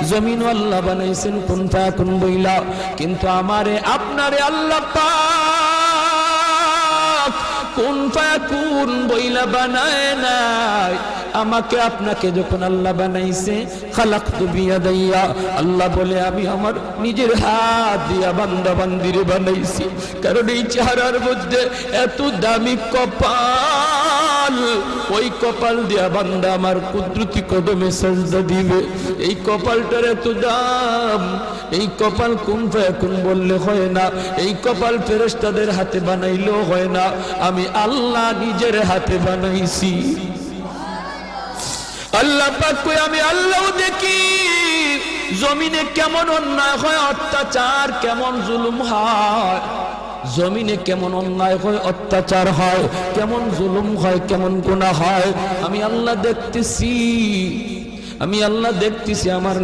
জমিন আল্লাহ বানাইছেন কুন ফায়াকুন বইলা, কিন্তু আমারে আপনারে আল্লাহ পাক কুন ফায়াকুন বইলা বানায় নাই। আমাকে আপনাকে যখন আল্লাহ বানাইছে, খালাকতু বিয়াদাইয়া, আল্লাহ বলে আমি আমার নিজের হাত দিয়া বান্দা বান্দিরে বানাইছি। কারণ এই চেহারার মধ্যে এত দামি কপাল, ওই কপাল দিয়া বান্দা আমার কুদরতি কদমে সাজদা দিবে। এই কপালটার এত দাম। এই কপাল কুন ফায়াকুন বললে হয় না, এই কপাল ফেরেশতাদের হাতে বানাইলেও হয় না, আমি আল্লাহ নিজের হাতে বানাইছি। আল্লাহ পাক কই আমি আল্লাহও দেখি জমিনে কেমন অন্যায় হয়, অত্যাচার কেমন জুলুম হয়, জমিনে কেমন অন্যায় হয়, অত্যাচার হয়, কেমন জুলুম হয়, কেমন গুনাহ হয়, আমি আল্লাহ দেখতেছি, আমি আল্লাহ দেখতেছি। আমার